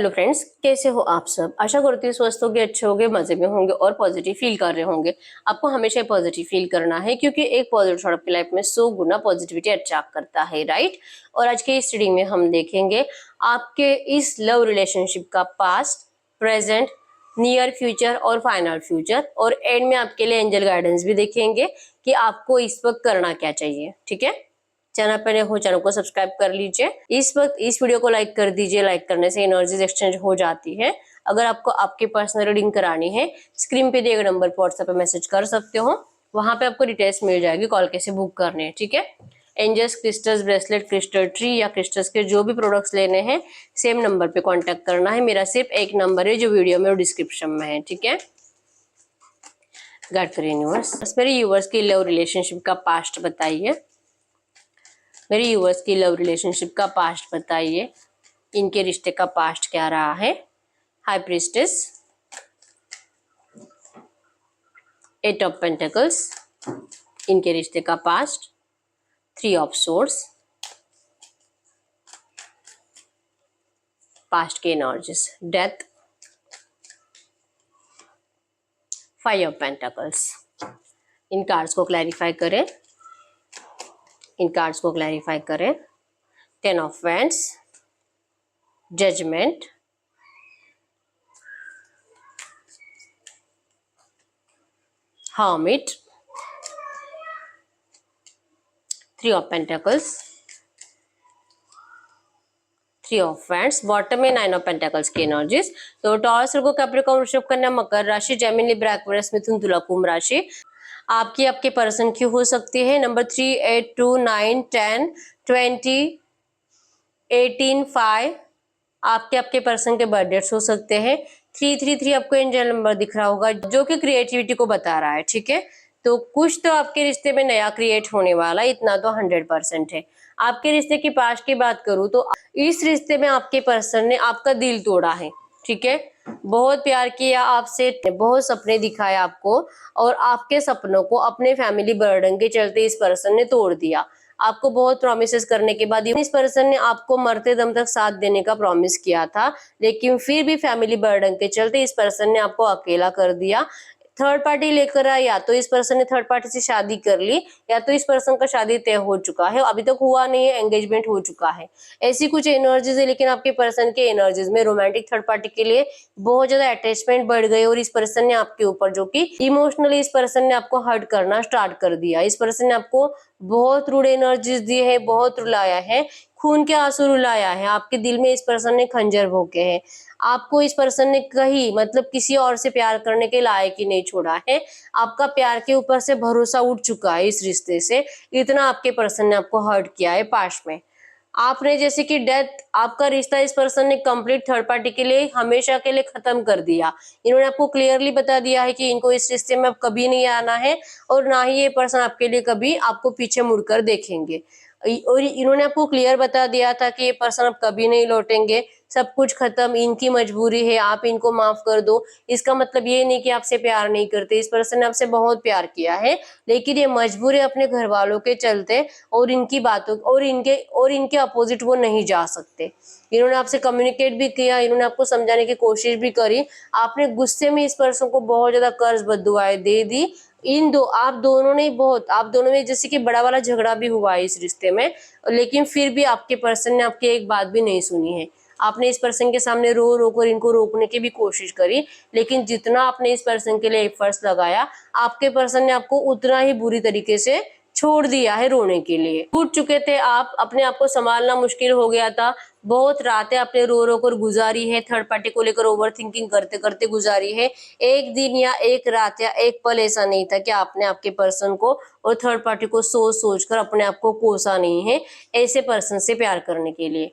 Hello friends, कैसे हो आप सब। आशा करती हूँ स्वस्थ होंगे, अच्छे होंगे, मजे में होंगे और पॉजिटिव फील कर रहे होंगे। आपको हमेशा पॉजिटिव फील करना है क्योंकि एक पॉजिटिव थॉट आपकी लाइफ में 100 गुना पॉजिटिविटी अट्रैक्ट करता है, राइट। और आज के इस रीडिंग में हम देखेंगे आपके इस लव रिलेशनशिप का पास्ट, प्रेजेंट, नियर फ्यूचर और फाइनल फ्यूचर, और एंड में आपके लिए एंजल गाइडेंस भी देखेंगे कि आपको इस वक्त करना क्या चाहिए। ठीक है, चैनल पर नए हो चैनल को सब्सक्राइब कर लीजिए। इस वक्त इस वीडियो को लाइक कर दीजिए। लाइक करने से एनर्जीज एक्सचेंज हो जाती है। अगर आपको आपकी पर्सनल रीडिंग करानी है, स्क्रीन पे दिए गए नंबर पर व्हाट्सएप पे मैसेज कर सकते हो। वहां पे आपको डिटेल्स मिल जाएगी, कॉल कैसे बुक करने हैं। ठीक है, angels, crystals, bracelet, crystal tree या क्रिस्टल्स के जो भी प्रोडक्ट्स लेने हैं सेम नंबर पे कांटेक्ट करना है। मेरा सिर्फ एक नंबर है जो वीडियो में और डिस्क्रिप्शन में है। ठीक है, गाइड करिए यूनिवर्स। मेरे यूनिवर्स की लव रिलेशनशिप का पास्ट बताइए। मेरे यूवर्स की लव रिलेशनशिप का पास्ट बताइए। इनके रिश्ते का पास्ट क्या रहा है। हाई प्रीस्टेस, 8 ऑफ पेंटिकल्स, इनके रिश्ते का पास्ट। 3 ऑफ सोर्ड्स, पास्ट के एनर्जीज। Death, 5 of pentacles. इन कार्ड्स को क्लैरिफाई करें। इन कार्ड्स को क्लैरिफाई करें। 10 of wands, judgement, hermit, 3 of pentacles, 3 of wands. Bottom में 9 ऑफ पेंटिकल्स की एनर्जीज। तो टॉरस, वर्गो, कैप्रिकॉर्न, वृषभ, कन्या, मकर राशि, जेमिनी, लिब्रा, एक्वेरियस, मिथुन, तुला, कुंभ राशि आपके पर्सन की हो सकती है। नंबर 3, 8, 2, 9, 10, 20, 18, 5 आपके पर्सन के बर्थ डेट्स हो सकते हैं। 333 आपको एंजल नंबर दिख रहा होगा जो कि क्रिएटिविटी को बता रहा है। ठीक है, तो कुछ तो आपके रिश्ते में नया क्रिएट होने वाला, इतना तो 100% है। आपके रिश्ते की पास्ट की बात करूं तो इस रिश्ते में आपके पर्सन ने आपका दिल तोड़ा है। ठीक है, बहुत प्यार किया आपसे, बहुत सपने दिखाए आपको, और आपके सपनों को अपने फैमिली बर्डन के चलते इस पर्सन ने तोड़ दिया। आपको बहुत प्रॉमिसेस करने के बाद इस पर्सन ने आपको मरते दम तक साथ देने का प्रॉमिस किया था, लेकिन फिर भी फैमिली बर्डन के चलते इस पर्सन ने आपको अकेला कर दिया। थर्ड पार्टी लेकर आया, या तो इस पर्सन ने थर्ड पार्टी से शादी कर ली, या तो इस पर्सन का शादी तय हो चुका है, अभी तक हुआ नहीं है, एंगेजमेंट हो चुका है। ऐसी कुछ एनर्जीज है। लेकिन आपके पर्सन के एनर्जीज में रोमांटिक थर्ड पार्टी के लिए बहुत ज्यादा अटैचमेंट बढ़ गई, और इस पर्सन ने आपके ऊपर जो कि इमोशनली इस पर्सन ने आपको हर्ट करना स्टार्ट कर दिया। इस पर्सन ने आपको बहुत रूड एनर्जीज दी है, बहुत रुलाया है, खून के आंसू रुलाया है। आपके दिल में इस पर्सन ने खंजर भोंके हैं। आपको इस पर्सन ने कहीं मतलब किसी और से प्यार करने के लायक ही नहीं छोड़ा है। आपका प्यार के ऊपर से भरोसा उठ चुका है इस रिश्ते से। इतना आपके पर्सन ने आपको हर्ट किया है पास्ट में। आपने जैसे कि डेथ, आपका रिश्ता इस पर्सन ने कंप्लीट थर्ड पार्टी के लिए हमेशा के लिए खत्म कर दिया। इन्होंने आपको क्लियरली बता दिया है कि इनको इस रिश्ते में अब कभी नहीं आना है, और ना ही ये पर्सन आपके लिए कभी आपको पीछे मुड़कर देखेंगे। और इन्होंने आपको क्लियर बता दिया था कि ये पर्सन अब कभी नहीं लौटेंगे, सब कुछ खत्म, इनकी मजबूरी है, आप इनको माफ कर दो। इसका मतलब ये नहीं कि आपसे प्यार नहीं करते, इस पर्सन ने आपसे बहुत प्यार किया है, लेकिन ये मजबूर है अपने घर वालों के चलते, और इनकी बातों और इनके अपोजिट वो नहीं जा सकते। इन्होंने आपसे कम्युनिकेट भी किया, इन्होंने आपको समझाने की कोशिश भी करी। आपने गुस्से में इस पर्सन को बहुत ज्यादा कर्ज बद्दुआएं दे दी। आप दोनों में जैसे कि बड़ा वाला झगड़ा भी हुआ है इस रिश्ते में, लेकिन फिर भी आपके पर्सन ने आपकी एक बात भी नहीं सुनी है। आपने इस पर्सन के सामने रो रो कर इनको रोकने की भी कोशिश करी, लेकिन जितना आपने इस पर्सन के लिए एफर्ट्स लगाया, आपके पर्सन ने आपको उतना ही बुरी तरीके से छोड़ दिया है रोने के लिए। टूट चुके थे आप, अपने आप को संभालना मुश्किल हो गया था। बहुत रातें आपने रो रो कर गुजारी है, थर्ड पार्टी को लेकर ओवर थिंकिंग करते करते गुजारी है। एक दिन या एक रात या एक पल ऐसा नहीं था कि आपने आपके पर्सन को और थर्ड पार्टी को सोच सोच कर अपने आप को कोसा नहीं है ऐसे पर्सन से प्यार करने के लिए।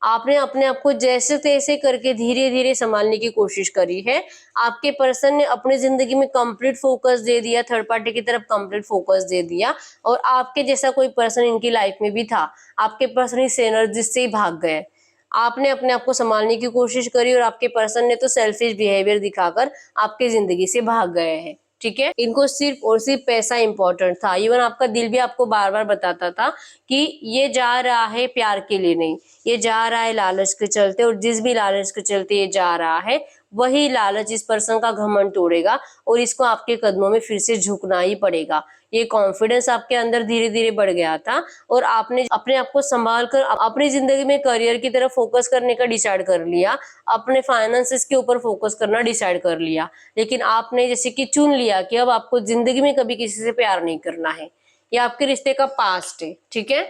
आपने अपने आप को जैसे तैसे करके धीरे धीरे संभालने की कोशिश करी है। आपके पर्सन ने अपनी जिंदगी में कंप्लीट फोकस दे दिया, थर्ड पार्टी की तरफ कंप्लीट फोकस दे दिया, और आपके जैसा कोई पर्सन इनकी लाइफ में भी था, आपके पर्सन इस एनर्जी से ही भाग गए। आपने अपने आप को संभालने की कोशिश करी, और आपके पर्सन ने तो सेल्फिश बिहेवियर दिखाकर आपकी जिंदगी से भाग गए हैं। ठीक है। इनको सिर्फ और सिर्फ पैसा इंपॉर्टेंट था। इवन आपका दिल भी आपको बार बार बताता था कि ये जा रहा है प्यार के लिए नहीं, ये जा रहा है लालच के चलते, और जिस भी लालच के चलते ये जा रहा है वही लालच इस पर्सन का घमंड तोड़ेगा और इसको आपके कदमों में फिर से झुकना ही पड़ेगा। ये कॉन्फिडेंस आपके अंदर धीरे धीरे बढ़ गया था और आपने अपने आप को संभाल कर अपनी जिंदगी में करियर की तरफ फोकस करने का डिसाइड कर लिया, अपने फाइनेंसेस के ऊपर फोकस करना डिसाइड कर लिया। लेकिन आपने जैसे कि चुन लिया कि अब आपको जिंदगी में कभी किसी से प्यार नहीं करना है। ये आपके रिश्ते का पास्ट है, ठीक है।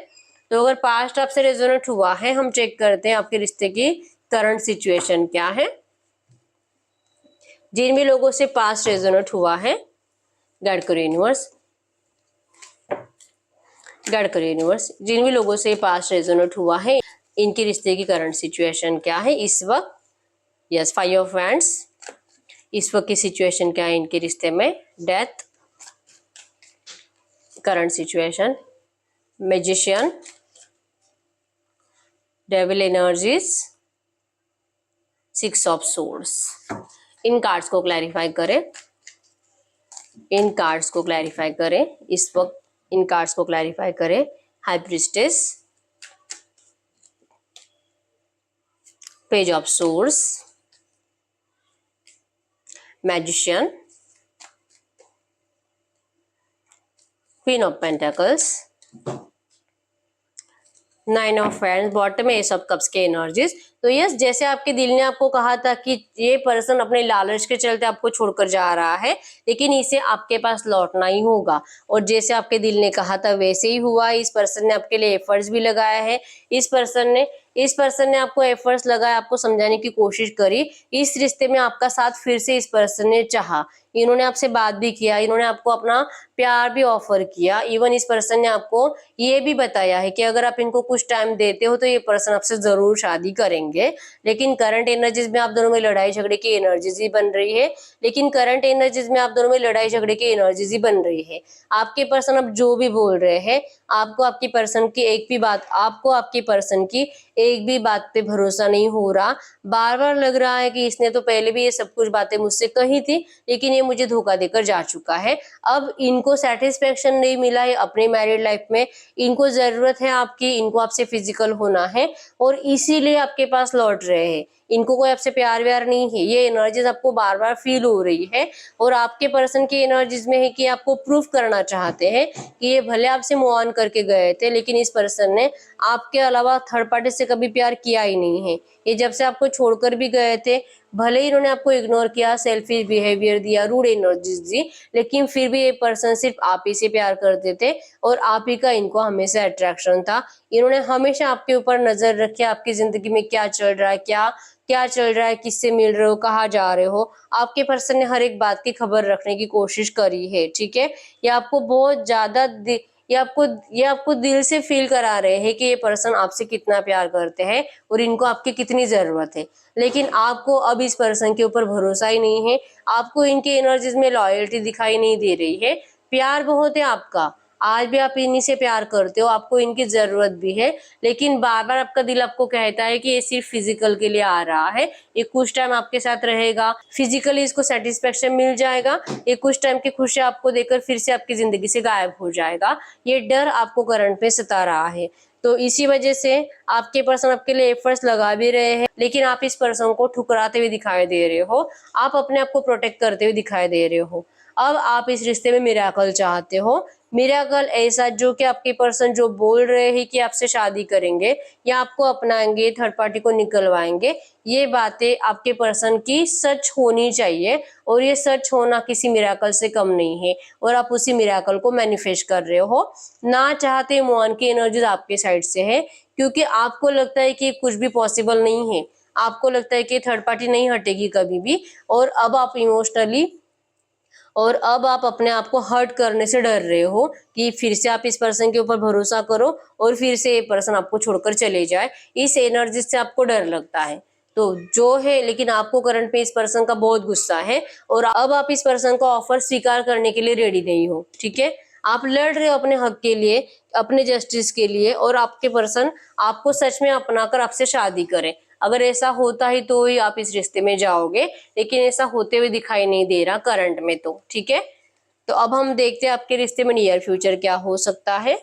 तो अगर पास्ट आपसे रेजोनेट हुआ है, हम चेक करते हैं आपके रिश्ते की करंट सिचुएशन क्या है। जिन भी लोगों से पास्ट रेजोनेट हुआ है, गाइड करो यूनिवर्स, गाइड करो यूनिवर्स। जिन भी लोगों से पास्ट रेजोनेट हुआ है, इनके रिश्ते की करंट सिचुएशन क्या है इस वक्त। Yes, 5 of wands. इस वक्त की सिचुएशन क्या है इनके रिश्ते में। Death, current situation, magician, devil energies, 6 of swords. In cards को क्लैरिफाई करें, इन कार्ड्स को क्लैरिफाई करें इस वक्त, इन कार्ड्स को क्लैरिफाई करें। High priestess, page of source, magician, queen of pentacles, 9 of wands, bottom में एस ऑफ कप्स के एनर्जीज। तो यस, जैसे आपके दिल ने आपको कहा था कि ये पर्सन अपने लालच के चलते आपको छोड़कर जा रहा है, लेकिन इसे आपके पास लौटना ही होगा, और जैसे आपके दिल ने कहा था वैसे ही हुआ। इस पर्सन ने आपके लिए एफर्ट्स भी लगाया है, इस पर्सन ने आपको एफर्ट्स लगाया, आपको समझाने की कोशिश करी। इस रिश्ते में आपका साथ फिर से इस पर्सन ने चाहा, इन्होंने आपसे बात भी किया, इन्होंने आपको अपना प्यार भी ऑफर किया। इवन इस पर्सन ने आपको ये भी बताया है कि अगर आप इनको कुछ टाइम देते हो तो ये पर्सन आपसे जरूर शादी करेंगे। लेकिन करंट एनर्जीज में आप दोनों में लड़ाई झगड़े की एनर्जीज ही बन रही है, लेकिन करंट एनर्जीज में आप दोनों में लड़ाई झगड़े की एनर्जीज ही बन रही है। आपके पर्सन अब जो भी बोल रहे हैं, आपको आपकी पर्सन की एक भी बात, आपको आपकी पर्सन की एक भी बात पे भरोसा नहीं हो रहा। बार बार लग रहा है कि इसने तो पहले भी ये सब कुछ बातें मुझसे कही थी, लेकिन ये मुझे धोखा देकर जा चुका है। अब इनको सेटिस्फेक्शन नहीं मिला है अपनी मैरिड लाइफ में, इनको जरूरत है आपकी, इनको आपसे फिजिकल होना है और इसीलिए आपके पास लौट रहे हैं। इनको कोई आपसे प्यार व्यार नहीं है, ये एनर्जीज आपको बार बार फील हो रही है। और आपके पर्सन की एनर्जीज में है कि आपको प्रूफ करना चाहते हैं कि ये भले आपसे मूव ऑन करके गए थे, लेकिन इस पर्सन ने आपके अलावा थर्ड पार्टी से कभी प्यार किया ही नहीं है। ये जब से आपको छोड़कर भी गए थे, भले ही इन्होंने आपको इग्नोर किया, सेल्फिश बिहेवियर दिया, रूड एनर्जीज दी, लेकिन फिर भी ये पर्सन सिर्फ आप ही से प्यार करते थे और आप ही का इनको हमेशा अट्रैक्शन था। इन्होंने हमेशा आपके ऊपर नजर रखी, आपकी जिंदगी में क्या चल रहा है, क्या चल रहा है, किससे मिल रहे हो, कहाँ जा रहे हो, आपके पर्सन ने हर एक बात की खबर रखने की कोशिश करी है, ठीक है। ये आपको बहुत ज्यादा ये आपको दिल से फील करा रहे हैं कि ये पर्सन आपसे कितना प्यार करते हैं और इनको आपकी कितनी जरूरत है। लेकिन आपको अब इस पर्सन के ऊपर भरोसा ही नहीं है, आपको इनकी एनर्जीज में लॉयल्टी दिखाई नहीं दे रही है। प्यार बहुत है आपका, आज भी आप इन्हीं से प्यार करते हो, आपको इनकी जरूरत भी है, लेकिन बार बार आपका दिल आपको कहता है कि ये सिर्फ फिजिकल के लिए आ रहा है, ये कुछ टाइम आपके साथ रहेगा, फिजिकली इसको सेटिस्फेक्शन मिल जाएगा, ये कुछ टाइम की खुशी आपको देकर फिर से आपकी जिंदगी से गायब हो जाएगा। ये डर आपको करंट में सता रहा है। तो इसी वजह से आपके पर्सन आपके लिए एफर्ट्स लगा भी रहे हैं, लेकिन आप इस पर्सन को ठुकराते हुए दिखाई दे रहे हो, आप अपने आप को प्रोटेक्ट करते हुए दिखाई दे रहे हो। अब आप इस रिश्ते में मिरेकल चाहते हो, मिरेकल ऐसा जो कि आपके पर्सन जो बोल रहे हैं कि आपसे शादी करेंगे या आपको अपनाएंगे, थर्ड पार्टी को निकलवाएंगे, ये बातें आपके पर्सन की सच होनी चाहिए और ये सच होना किसी मिरेकल से कम नहीं है और आप उसी मिरेकल को मैनिफेस्ट कर रहे हो। ना चाहते मौन की एनर्जीज आपके साइड से है, क्योंकि आपको लगता है कि कुछ भी पॉसिबल नहीं है, आपको लगता है कि थर्ड पार्टी नहीं हटेगी कभी भी, और अब आप इमोशनली और अब आप अपने आप को हर्ट करने से डर रहे हो कि फिर से आप इस पर्सन के ऊपर भरोसा करो और फिर से ये पर्सन आपको छोड़कर चले जाए। इस एनर्जी से आपको डर लगता है तो जो है, लेकिन आपको करंट पे इस पर्सन का बहुत गुस्सा है और अब आप इस पर्सन का ऑफर स्वीकार करने के लिए रेडी नहीं हो, ठीक है। आप लड़ रहे हो अपने हक के लिए, अपने जस्टिस के लिए, और आपके पर्सन आपको सच में अपनाकर आपसे शादी करे। अगर ऐसा होता ही तो ही आप इस रिश्ते में जाओगे, लेकिन ऐसा होते हुए दिखाई नहीं दे रहा करंट में, तो ठीक है। तो अब हम देखते हैं आपके रिश्ते में नियर फ्यूचर क्या हो सकता है।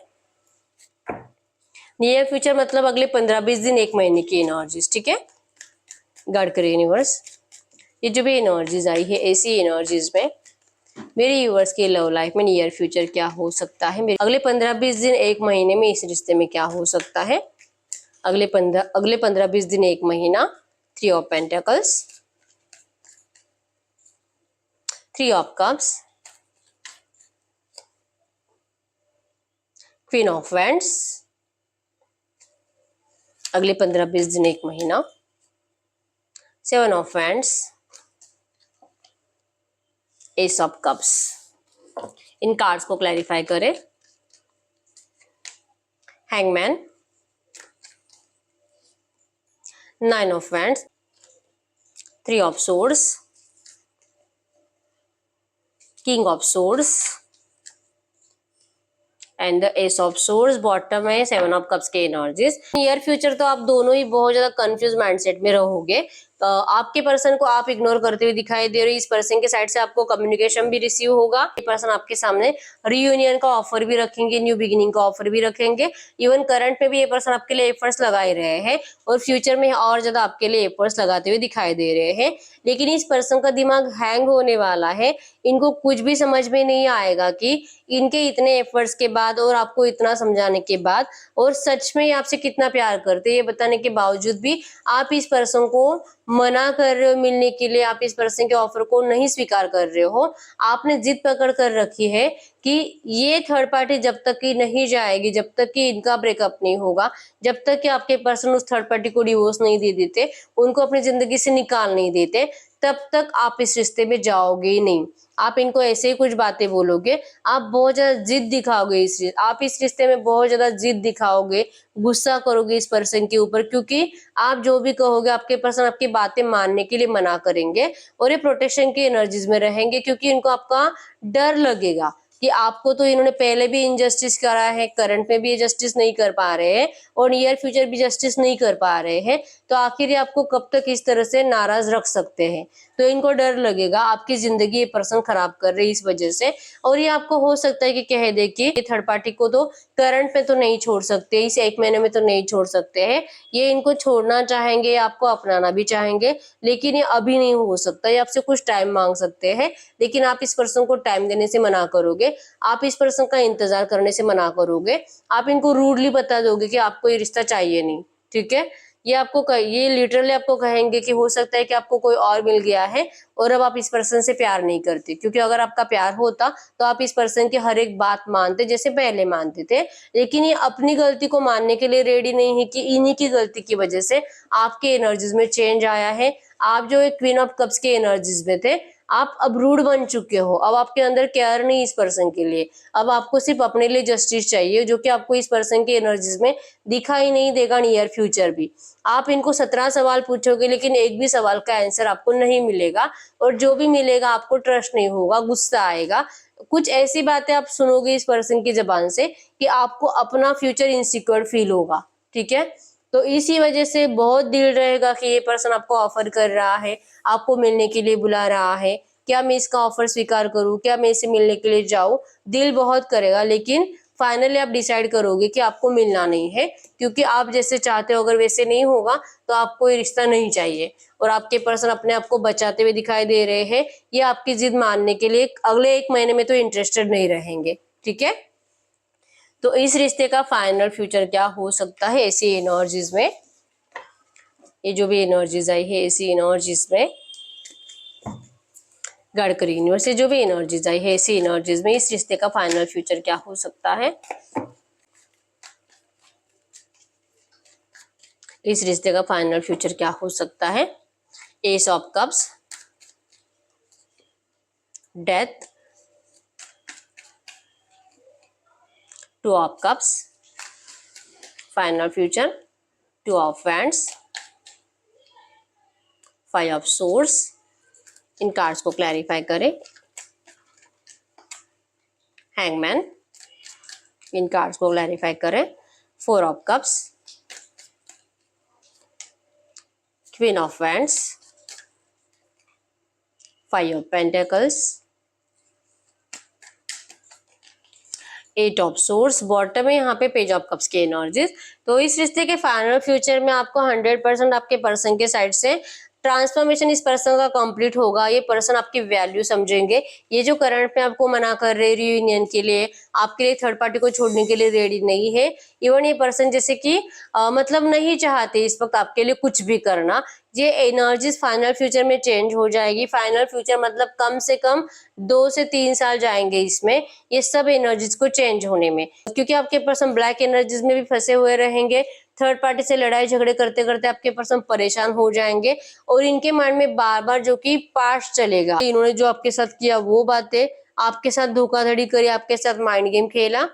नियर फ्यूचर मतलब अगले 15-20 दिन, 1 महीने की एनर्जीज, ठीक है। गडकरी यूनिवर्स, ये जो भी एनर्जीज आई है ऐसी एनर्जीज में मेरे व्यूअर्स के लव लाइफ में नियर फ्यूचर क्या हो सकता है, मेरे अगले 15-20 दिन, 1 महीने में इस रिश्ते में क्या हो सकता है। अगले 15-20 दिन, 1 महीना। 3 of pentacles, 3 of cups, queen of wands, अगले 15-20 दिन, 1 महीना। 7 of wands, S of cups. In cards को क्लैरिफाई करें। Hangman, 9 of wands, 3 of swords, king of swords and the S of swords. Bottom है 7 ऑफ कप्स के energies. Near future तो आप दोनों ही बहुत ज्यादा कंफ्यूज माइंडसेट में रहोगे। आपके पर्सन को आप इग्नोर करते हुए दिखाई दे रहे हो। इस पर्सन के साइड से आपको कम्युनिकेशन भी रिसीव होगा। ये पर्सन आपके सामने रीयूनियन का ऑफर भी रखेंगे, न्यू बिगिनिंग का ऑफर भी रखेंगे। इवन करंट में भी ये पर्सन आपके लिए एफर्ट्स लगा ही रहे हैं और फ्यूचर में और ज्यादा आपके लिए एफर्ट्स लगाते हुए दिखाई दे रहे हैं। लेकिन इस पर्सन का दिमाग हैंग होने वाला है। इनको कुछ भी समझ में नहीं आएगा कि इनके इतने एफर्ट्स के बाद और आपको इतना समझाने के बाद और सच में आपसे कितना प्यार करते हैं ये बताने के बावजूद भी आप इस पर्सन को मना कर रहे हो मिलने के लिए। आप इस पर्सन के ऑफर को नहीं स्वीकार कर रहे हो। आपने जिद पकड़ कर रखी है कि ये थर्ड पार्टी जब तक कि नहीं जाएगी, जब तक कि इनका ब्रेकअप नहीं होगा, जब तक कि आपके पर्सन उस थर्ड पार्टी को डिवोर्स नहीं दे देते, उनको अपनी जिंदगी से निकाल नहीं देते, तब तक आप इस रिश्ते में जाओगे ही नहीं। आप इनको ऐसे ही कुछ बातें बोलोगे, आप बहुत ज्यादा जिद दिखाओगे आप इस रिश्ते में बहुत ज्यादा जिद दिखाओगे, गुस्सा करोगे इस पर्सन के ऊपर, क्योंकि आप जो भी कहोगे आपके पर्सन आपकी बातें मानने के लिए मना करेंगे और ये प्रोटेक्शन की एनर्जीज में रहेंगे, क्योंकि इनको आपका डर लगेगा कि आपको तो इन्होंने पहले भी इनजस्टिस करा है, करंट में भी ये जस्टिस नहीं कर पा रहे हैं और नियर फ्यूचर भी जस्टिस नहीं कर पा रहे हैं, तो आखिर ये आपको कब तक इस तरह से नाराज रख सकते हैं। तो इनको डर लगेगा आपकी जिंदगी ये पर्सन खराब कर रहे इस वजह से। और ये आपको हो सकता है कि कह दे कि ये थर्ड पार्टी को तो करंट में तो नहीं छोड़ सकते, इस 1 महीने में तो नहीं छोड़ सकते हैं, ये इनको छोड़ना चाहेंगे, आपको अपनाना भी चाहेंगे, लेकिन ये अभी नहीं हो सकता। ये आपसे कुछ टाइम मांग सकते हैं, लेकिन आप इस पर्सन को टाइम देने से मना करोगे, आप इस पर्सन का इंतजार करने से मना करोगे, आप इनको रूडली बता दोगे कि आपको ये रिश्ता चाहिए नहीं, ठीक है। ये लिटरली आपको कहेंगे कि हो सकता है कि आपको कोई और मिल गया है और अब आप इस पर्सन से प्यार नहीं करते, क्योंकि अगर आपका प्यार होता तो आप इस पर्सन की हर एक बात मानते जैसे पहले मानते थे। लेकिन ये अपनी गलती को मानने के लिए रेडी नहीं है कि इन्हीं की गलती की वजह से आपके एनर्जीज में चेंज आया है। आप जो एक क्वीन ऑफ कप्स के एनर्जीज में थे, आप अब रूड बन चुके हो। अब आपके अंदर केयर नहीं इस पर्सन के लिए, अब आपको सिर्फ अपने लिए जस्टिस चाहिए, जो कि आपको इस पर्सन के एनर्जीज में दिखाई नहीं देगा नियर फ्यूचर भी। आप इनको 17 सवाल पूछोगे लेकिन एक भी सवाल का आंसर आपको नहीं मिलेगा और जो भी मिलेगा आपको ट्रस्ट नहीं होगा, गुस्सा आएगा। कुछ ऐसी बातें आप सुनोगे इस पर्सन की जबान से कि आपको अपना फ्यूचर इनसिक्योर फील होगा, ठीक है। तो इसी वजह से बहुत दिल रहेगा कि ये पर्सन आपको ऑफर कर रहा है, आपको मिलने के लिए बुला रहा है, क्या मैं इसका ऑफर स्वीकार करूं, क्या मैं इसे मिलने के लिए जाऊं, दिल बहुत करेगा। लेकिन फाइनली आप डिसाइड करोगे कि आपको मिलना नहीं है, क्योंकि आप जैसे चाहते हो अगर वैसे नहीं होगा तो आपको ये रिश्ता नहीं चाहिए। और आपके पर्सन अपने आप को बचाते हुए दिखाई दे रहे हैं, ये आपकी जिद मानने के लिए अगले 1 महीने में तो इंटरेस्टेड नहीं रहेंगे, ठीक है। तो इस रिश्ते का फाइनल फ्यूचर क्या हो सकता है ऐसी एनर्जीज में, ये जो भी एनर्जीज आई है ऐसी एनर्जीज में, गडकरी यूनिवर्स से जो भी एनर्जीज आई है ऐसी एनर्जीज में इस रिश्ते का फाइनल फ्यूचर क्या हो सकता है। इस रिश्ते का फाइनल फ्यूचर क्या हो सकता है। Ace of cups, death, 2 of cups, final future, 2 of wands, 5 of swords. इन कार्ड्स को क्लैरिफाई करें। हैंगमैन, इन कार्ड्स को क्लैरिफाई करें। 4 of cups, queen of wands, 5 of pentacles, eight of swords, bottom में यहाँ पे पेज ऑफ कप्स की एनर्जीज। तो इस रिश्ते के फाइनल फ्यूचर में आपको 100% आपके पर्सन के साइड से ट्रांसफॉर्मेशन इस पर्सन का कंप्लीट होगा। ये पर्सन आपकी वैल्यू समझेंगे। ये जो करंट में आपको मना कर रहे रियूनियन के लिए, आपके लिए थर्ड पार्टी को छोड़ने के लिए रेडी नहीं है। इवन ये पर्सन जैसे कि मतलब नहीं चाहते इस वक्त आपके लिए कुछ भी करना। ये एनर्जीज फाइनल फ्यूचर में चेंज हो जाएगी। फाइनल फ्यूचर मतलब कम से कम 2 से 3 साल जाएंगे इसमें, ये सब एनर्जीज को चेंज होने में, क्योंकि आपके पर्सन ब्लैक एनर्जीज में भी फंसे हुए रहेंगे। थर्ड पार्टी से लड़ाई झगड़े करते करते आपके पर्सन परेशान हो जाएंगे और इनके माइंड में बार बार जो कि पास्ट चलेगा, इन्होंने जो आपके साथ किया वो बातें, आपके साथ धोखाधड़ी करी, आपके साथ माइंड गेम खेला,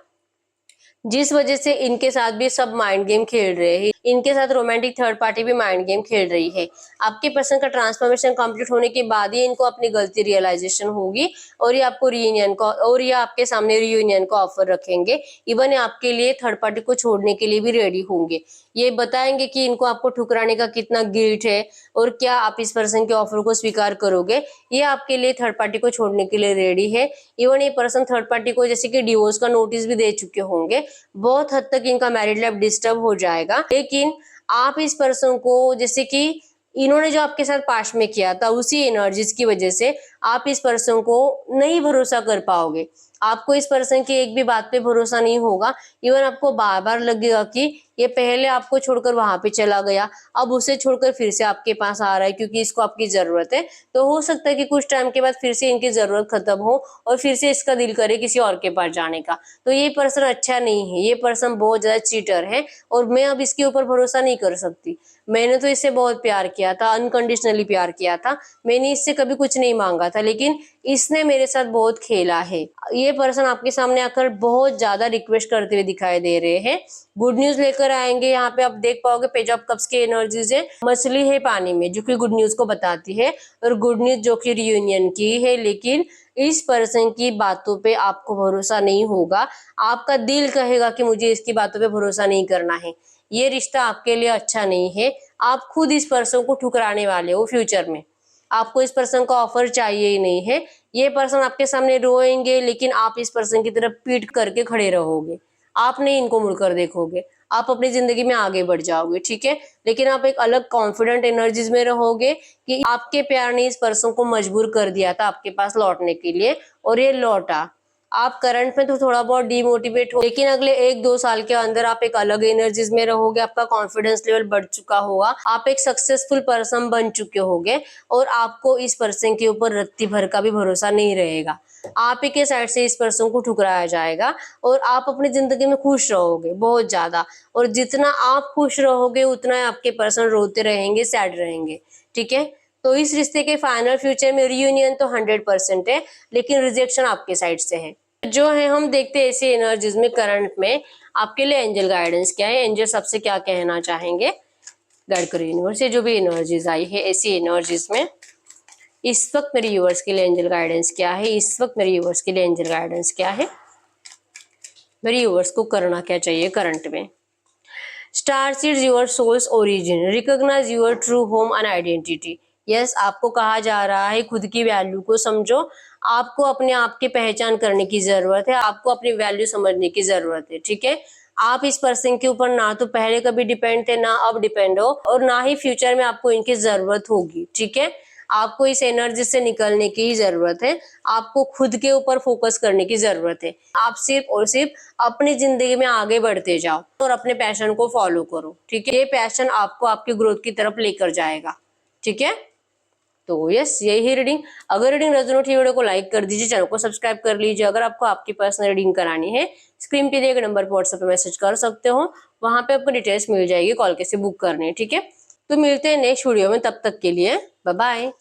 जिस वजह से इनके साथ भी सब माइंड गेम खेल रहे हैं। इनके साथ रोमांटिक थर्ड पार्टी भी माइंड गेम खेल रही है। आपके पर्सन का ट्रांसफॉर्मेशन कंप्लीट होने के बाद ही इनको अपनी गलती रियलाइजेशन होगी और ये आपको रियूनियन को, और ये आपके सामने रियूनियन को ऑफर रखेंगे। इवन आपके लिए थर्ड पार्टी को छोड़ने के लिए भी रेडी होंगे। ये बताएंगे कि इनको आपको ठुकराने का कितना गिल्ट है और क्या आप इस पर्सन के ऑफर को स्वीकार करोगे। ये आपके लिए थर्ड पार्टी को छोड़ने के लिए रेडी है। इवन ये पर्सन थर्ड पार्टी को जैसे कि डिवोर्स का नोटिस भी दे चुके होंगे। बहुत हद तक इनका मैरिड लाइफ डिस्टर्ब हो जाएगा। लेकिन आप इस पर्सन को, जैसे कि इन्होंने जो आपके साथ पास्ट में किया था, उसी एनर्जीज की वजह से आप इस पर्सन को नहीं भरोसा कर पाओगे। आपको इस पर्सन की एक भी बात पे भरोसा नहीं होगा। इवन आपको बार बार लगेगा कि ये पहले आपको छोड़कर वहां पे चला गया, अब उसे छोड़कर फिर से आपके पास आ रहा है क्योंकि इसको आपकी जरूरत है। तो हो सकता है कि कुछ टाइम के बाद फिर से इनकी जरूरत खत्म हो और फिर से इसका दिल करे किसी और के पास जाने का। तो ये पर्सन अच्छा नहीं है, ये पर्सन बहुत ज्यादा चीटर है और मैं अब इसके ऊपर भरोसा नहीं कर सकती। मैंने तो इससे बहुत प्यार किया था, अनकंडीशनली प्यार किया था, मैंने इससे कभी कुछ नहीं मांगा था, लेकिन इसने मेरे साथ बहुत खेला है। ये पर्सन आपके सामने आकर बहुत ज्यादा रिक्वेस्ट करते हुए दिखाई दे रहे हैं। गुड न्यूज लेकर आएंगे। यहाँ पे आप देख पाओगे पेज ऑफ कप्स की एनर्जीज है, मछली है पानी में, जो कि गुड न्यूज को बताती है, और गुड न्यूज जो कि रियूनियन की है। लेकिन इस पर्सन की बातों पे आपको भरोसा नहीं होगा। आपका दिल कहेगा कि मुझे इसकी बातों पे भरोसा नहीं करना है, ये रिश्ता आपके लिए अच्छा नहीं है। आप खुद इस पर्सन को ठुकराने वाले हो फ्यूचर में। आपको इस पर्सन का ऑफर चाहिए ही नहीं है। ये पर्सन आपके सामने रोएंगे, लेकिन आप इस पर्सन की तरफ पीठ करके खड़े रहोगे। आप नहीं इनको मुड़कर देखोगे, आप अपनी जिंदगी में आगे बढ़ जाओगे, ठीक है। लेकिन आप एक अलग कॉन्फिडेंट एनर्जीज में रहोगे कि आपके प्यार ने इस पर्सन को मजबूर कर दिया था आपके पास लौटने के लिए, और ये लौटा। आप करंट में तो थोड़ा बहुत डिमोटिवेट हो, लेकिन अगले 1-2 साल के अंदर आप एक अलग एनर्जीज में रहोगे। आपका कॉन्फिडेंस लेवल बढ़ चुका होगा, आप एक सक्सेसफुल पर्सन बन चुके होगे और आपको इस पर्सन के ऊपर रत्ती भर का भी भरोसा नहीं रहेगा। आप ही के साइड से इस पर्सन को ठुकराया जाएगा और आप अपनी जिंदगी में खुश रहोगे बहुत ज्यादा। और जितना आप खुश रहोगे उतना आपके पर्सन रोते रहेंगे, सैड रहेंगे, ठीक है। तो इस रिश्ते के फाइनल फ्यूचर में रियूनियन तो 100% है, लेकिन रिजेक्शन आपके साइड से है। जो है हम देखते हैं ऐसी एनर्जीज में करंट में आपके लिए एंजल गाइडेंस क्या है, एंजल सबसे क्या कहना चाहेंगे। गाइड करो यूनिवर्स से जो भी एनर्जीज आई है ऐसी एनर्जीज में इस वक्त मेरे व्यूअर्स के लिए एंजल गाइडेंस क्या है, इस वक्त मेरे व्यूअर्स के लिए एंजल गाइडेंस क्या है, मेरे व्यूअर्स को करना क्या चाहिए करंट में। Star seeds your soul's origin, recognize your true home and identity. Yes, आपको कहा जा रहा है खुद की वैल्यू को समझो। आपको अपने आप की पहचान करने की जरूरत है, आपको अपनी वैल्यू समझने की जरूरत है, ठीक है। आप इस पर्सन के ऊपर ना तो पहले कभी डिपेंड थे, ना अब डिपेंड हो, और ना ही फ्यूचर में आपको इनकी जरूरत होगी, ठीक है। आपको इस एनर्जी से निकलने की जरूरत है, आपको खुद के ऊपर फोकस करने की जरूरत है। आप सिर्फ और सिर्फ अपनी जिंदगी में आगे बढ़ते जाओ और अपने पैशन को फॉलो करो, ठीक है। ये पैशन आपको आपकी ग्रोथ की तरफ लेकर जाएगा, ठीक है। तो यस, यही रीडिंग। अगर रीडिंग रेजोनेट हुई वीडियो को लाइक कर दीजिए, चैनल को सब्सक्राइब कर लीजिए। अगर आपको आपकी पर्सनल रीडिंग करानी है, स्क्रीन पे दिए गए नंबर पर व्हाट्सएप पे मैसेज कर सकते हो, वहां पे आपको डिटेल्स मिल जाएगी, कॉल कैसे बुक करनी है, ठीक है। तो मिलते हैं नेक्स्ट वीडियो में, तब तक के लिए बाय बाय।